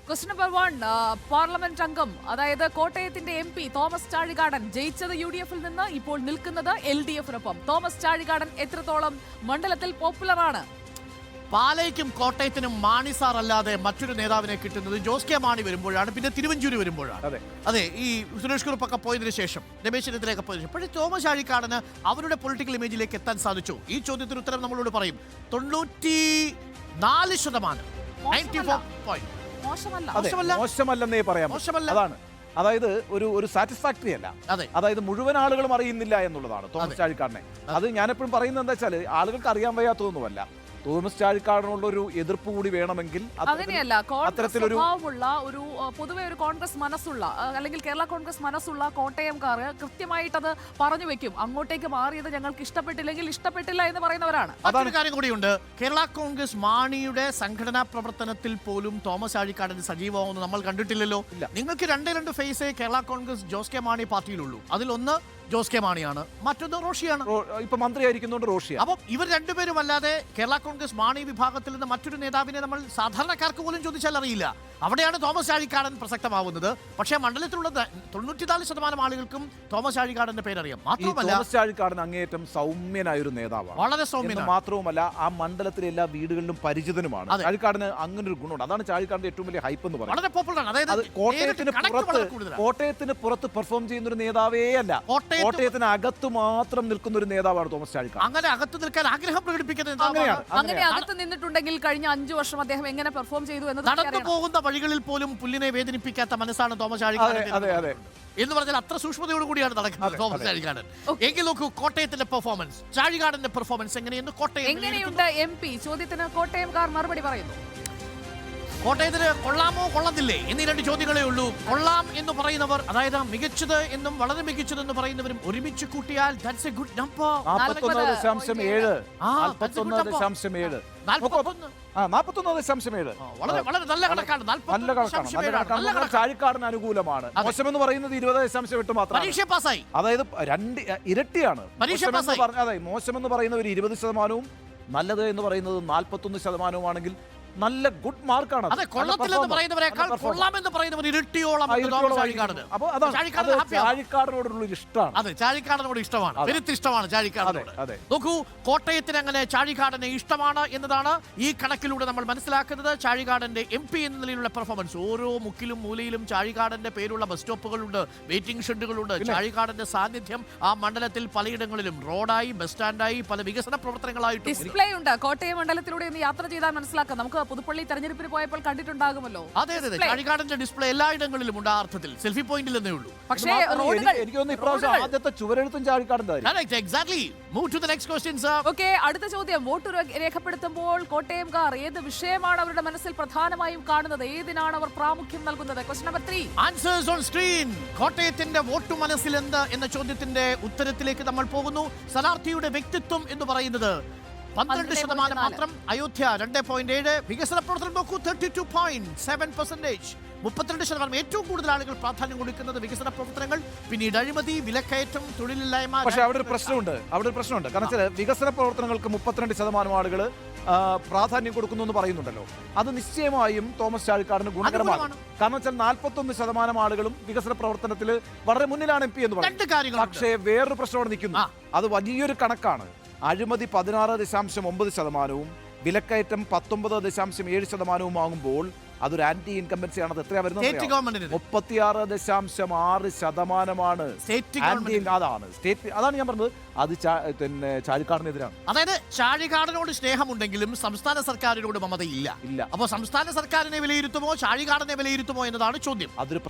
Question number 1 parliament അംഗം അതായത് കോട്ടയത്തിന്റെ MP Thomas Chazhikadan ജയിച്ചത് UDF-ൽ നിന്ന് ഇപ്പോൾ നിൽക്കുന്നത് LDF-നൊപ്പം. തോമസ് ചാഴികാടൻ എത്രത്തോളം മണ്ഡലത്തിൽ പോപ്പുലർ ആണ്? പാലയ്ക്കും കോട്ടയത്തിനും മാണി സാർ അല്ലാതെ മറ്റൊരു നേതാവിനെ കിട്ടുന്നത് ജോസ് കെ മാണി വരുമ്പോഴാണ്, പിന്നെ തിരുവഞ്ചൂര് വരുമ്പോഴാണ്. അതെ, ഈ സുരേഷ് കുറുപ്പൊക്കെ പോയതിനു ശേഷം, രമേശ് ചെന്നിത്തലയൊക്കെ പോയതിനു ശേഷം. പക്ഷേ തോമസ് ചാഴികാടന് അവരുടെ പൊളിറ്റിക്കൽ ഇമേജിലേക്ക് എത്താൻ സാധിച്ചു. ഈ ചോദ്യത്തിന് ഉത്തരം നമ്മളോട് പറയും. 94%. മോശമല്ലെന്നേ പറയാം. അതാണ്, അതായത് ഒരു സാറ്റിസ്ഫാക്ടറി അല്ല. അതായത് മുഴുവൻ ആളുകളും അറിയുന്നില്ല എന്നുള്ളതാണ് തോമസ് ചാഴിക്കാടനെ. അത് ഞാനെപ്പോഴും പറയുന്നത് എന്താ വെച്ചാൽ ആളുകൾക്ക് അറിയാൻ വയ്യാത്തതൊന്നുമല്ല. തോമസ് ചാഴിക്കാടനുള്ള ഒരു എതിർപ്പ് കൂടി വേണമെങ്കിൽ അങ്ങനെയല്ല, ഒരു പൊതുവെ ഒരു കോൺഗ്രസ് മനസ്സുള്ള അല്ലെങ്കിൽ കേരള കോൺഗ്രസ് മനസ്സുള്ള കോട്ടയംകാർ കൃത്യമായിട്ട് അത് പറഞ്ഞു വെക്കും. അങ്ങോട്ടേക്ക് മാറിയത് ഞങ്ങൾക്ക് ഇഷ്ടപ്പെട്ടില്ലെങ്കിൽ ഇഷ്ടപ്പെട്ടില്ല എന്ന് പറയുന്നവരാണ്. അതൊരു കാര്യം കൂടിയുണ്ട്. കേരള കോൺഗ്രസ് മാണിയുടെ സംഘടനാ പ്രവർത്തനത്തിൽ പോലും തോമസ് ചാഴിക്കാടന് സജീവമാവുന്നു നമ്മൾ കണ്ടിട്ടില്ലല്ലോ. നിങ്ങൾക്ക് രണ്ട് ഫേസേ കേരള കോൺഗ്രസ് ജോസ് കെ മാണി പാർട്ടിയിലുള്ളൂ. അതിലൊന്ന് ജോസ് കെ മാണിയാണ്, മറ്റൊന്ന് റോഷിയാണ്. ഇപ്പൊ മന്ത്രിയായിരിക്കുന്നുണ്ട് റോഷി. അപ്പം ഇവർ രണ്ടുപേരും അല്ലാതെ കേരള കോൺഗ്രസ് മാണി വിഭാഗത്തിൽ നിന്ന് മറ്റൊരു നേതാവിനെ നമ്മൾ സാധാരണക്കാർക്ക് പോലും ചോദിച്ചാൽ അറിയില്ല. അവിടെയാണ് തോമസ് ചാഴിക്കാടൻ പ്രസക്തമാവുന്നത്. പക്ഷേ മണ്ഡലത്തിലുള്ള 94% ആളുകൾക്കും തോമസ് ചാഴിക്കാടന്റെ പേരറിയാം. മാത്രമല്ല തോമസ് ചാഴിക്കാടൻ അങ്ങേയറ്റം സൗമ്യനായ ഒരു നേതാവാണ്, വളരെ സൗമ്യൻ. മാത്രവുമല്ല ആ മണ്ഡലത്തിലെ എല്ലാ വീടുകളിലും പരിചിതനുമാണ്. ചാഴിക്കാടന് അങ്ങനെ ഒരു ഗുണമുണ്ട്. അതാണ് ചാഴിക്കാടന്റെ ഏറ്റവും വലിയ ഹൈപ്പ് എന്ന് പറയുന്നത്. വളരെ പോപ്പുലറാണ്. അതായത് കോട്ടയത്തിന് പുറത്ത് പെർഫോം ചെയ്യുന്ന ഒരു നേതാവേ അല്ല, കോട്ടയത്തിന് അകത്ത് മാത്രം നിൽക്കുന്ന ഒരു നേതാവാണ് തോമസ് ചാഴിക്കാടൻ. അങ്ങനെ അകത്ത് നിൽക്കാൻ ആഗ്രഹം പ്രകടിപ്പിക്കുന്നത് അങ്ങനെ അകത്ത് നിന്നിട്ടുണ്ടെങ്കിൽ കഴിഞ്ഞ 5 വർഷം അദ്ദേഹം എങ്ങനെ പെർഫോം ചെയ്തു എന്ന് നടന്നു പോകുന്ന വഴികളിൽ പോലും പുല്ലിനെ വേദനിപ്പിക്കാത്ത മനസ്സാണ് തോമസ് ചാഴിക്കാടൻ എന്ന് പറഞ്ഞാൽ അത്ര സൂക്ഷ്മതയോട് കൂടിയാണ് നടക്കുന്നത് തോമസ് ചാഴിക്കാടൻ. എങ്കിൽ നോക്കൂ കോട്ടയത്തിന്റെ പെർഫോമൻസ്, ചാഴികാടന്റെ പെർഫോമൻസ് എങ്ങനെയെന്ന്. കോട്ടയം എങ്ങനെയുണ്ട് MP ചോദ്യത്തിന് കോട്ടയംകാർ മറുപടി പറയുന്നു. കോട്ടയത്തിന് കൊള്ളാമോ കൊള്ളത്തില്ലേ എന്നീ 2 ചോദ്യങ്ങളേ ഉള്ളൂ. കൊള്ളാം എന്ന് പറയുന്നവർ, അതായത് മികച്ചത് എന്നും വളരെ മികച്ചതെന്ന് പറയുന്നവരും ഒരുമിച്ച് കൂട്ടിയാൽ that's a good number. 41.7. വളരെ നല്ല കണക്കാണ്. ചാഴിക്കാടന് അനുകൂലമാണ്. മോശമെന്ന് പറയുന്നത് 20.8 മാത്രം. പരീക്ഷ പാസ്സായി, അതായത് 2 ഇരട്ടിയാണ്. അതെ, മോശമെന്ന് പറയുന്നവർ 20%, നല്ലത് എന്ന് പറയുന്നത് 41%. നല്ല ഗുഡ് മാർക്കാണ്. അതെ, കൊള്ളത്തില്ലെന്ന് പറയുന്നവരെക്കാൾ കൊള്ളാമെന്ന് പറയുന്നവർ ഇരട്ടിയോളം ചാഴിക്കാടനോടുള്ള ഇഷ്ടമാണ്. അതെ, ചാഴിക്കാടനോട് ഇഷ്ടമാണ്, ഇഷ്ടമാണ് ചാഴിക്കാടനോട്. നോക്കൂ, കോട്ടയത്തിന് അങ്ങനെ ചാഴിക്കാടനെ ഇഷ്ടമാണ് എന്നതാണ് ഈ കണക്കിലൂടെ നമ്മൾ മനസ്സിലാക്കുന്നത്. ചാഴികാടന്റെ MP എന്ന നിലയിലുള്ള പെർഫോമൻസ്, ഓരോ മുക്കിലും മൂലയിലും ചാഴികാടന്റെ പേരുള്ള ബസ് സ്റ്റോപ്പുകളുണ്ട്, വെയിറ്റിംഗ് ഷെഡുകളുണ്ട്. ചാഴികാടന്റെ സാന്നിധ്യം ആ മണ്ഡലത്തിൽ പലയിടങ്ങളിലും റോഡായി, ബസ് സ്റ്റാൻഡായി, പല വികസന പ്രവർത്തനങ്ങളായിട്ട് ഡിസ്പ്ലേ ഉണ്ട്. കോട്ടയം മണ്ഡലത്തിലൂടെ ഒന്ന് യാത്ര ചെയ്താൽ മനസ്സിലാക്കാം. നമുക്ക് പുതുപ്പള്ളി തെരഞ്ഞെടുപ്പിന് പോയപ്പോൾ കണ്ടിട്ടുണ്ടാകുമല്ലോ. അതെ, ചാഴികാടന്റെ ഡിസ്പ്ലേ എല്ലായിടങ്ങളിലും ഉണ്ട്. ആ അർത്ഥത്തിൽ സെൽഫി പോയിന്റിൽ എന്നേ ഉള്ളൂ. പക്ഷേ എനിക്ക് തോന്നുന്നു ഇപ്രാവശ്യം ആദ്യത്തെ ചുവരെഴുത്തും ചാഴിക്കാടൻ. അടുത്ത ചോദ്യം, വോട്ട് രേഖപ്പെടുത്തുമ്പോൾ കോട്ടയംകാർ ഏത് വിഷയമാണ് അവരുടെ മനസ്സിൽ പ്രധാനമായും കാണുന്നത്? ഏതിനാണ് അവർ പ്രാമുഖ്യം നൽകുന്നത്? Question number 3. Answers on screen. കോട്ടയത്തിന്റെ വോട്ട് മനസ്സിൽ എന്ത് എന്ന ചോദ്യത്തിന്റെ ഉത്തരത്തിലേക്ക് നമ്മൾ പോകുന്നു. സ്ഥാനാർത്ഥിയുടെ വ്യക്തിത്വം എന്ന് പറയുന്നത് 12% മാത്രം. അയോധ്യ 2.7. വികസന പ്രവർത്തനം നോക്കൂ, 32.7%. 32%. ഏറ്റവും കൂടുതൽ ആളുകൾ പ്രാധാന്യം കൊടുക്കുന്നത് വികസന പ്രവർത്തനങ്ങൾ, പിന്നീട് അഴിമതി, വിലക്കയറ്റം, തൊഴിലില്ലായ്മ. പക്ഷേ അവിടെ ഒരു പ്രശ്നമുണ്ട്. കാരണം വെച്ചാൽ വികസന പ്രവർത്തനങ്ങൾക്ക് 32% ആളുകൾ പ്രാധാന്യം കൊടുക്കുന്നു എന്ന് പറയുന്നുണ്ടല്ലോ. അത് നിശ്ചയമായും തോമസ് ചാഴിക്കാടന് ഗുണകരമാണ്. കാരണം വെച്ചാൽ 41% ആളുകളും വികസന പ്രവർത്തനത്തിൽ വളരെ മുന്നിലാണ് MP എന്ന് പറയുന്നത്. പക്ഷേ വേറൊരു പ്രശ്നം അവിടെ നിൽക്കുന്നു. അത് വലിയൊരു കണക്കാണ്. അഴിമതി 16.9%, വിലക്കയറ്റം 19.7% ആകുമ്പോൾ അതൊരു ആന്റി ഇൻകംബൻസി ആണ്. അത് എത്രയാ വരുന്നത്? 36.6% അതാണ് ഞാൻ പറഞ്ഞത്. അത് ചാഴിക്കാടനെതിരാണ്. അതായത് ചാഴികാടനോട് സ്നേഹമുണ്ടെങ്കിലും സംസ്ഥാന സർക്കാരിനോട് മമതയില്ല. അപ്പോൾ സംസ്ഥാന സർക്കാരിനെ വിലയിരുത്തുമോ ചാഴികാടനെ വിലയിരുത്തുമോ എന്നതാണ് ചോദ്യം. അതൊരു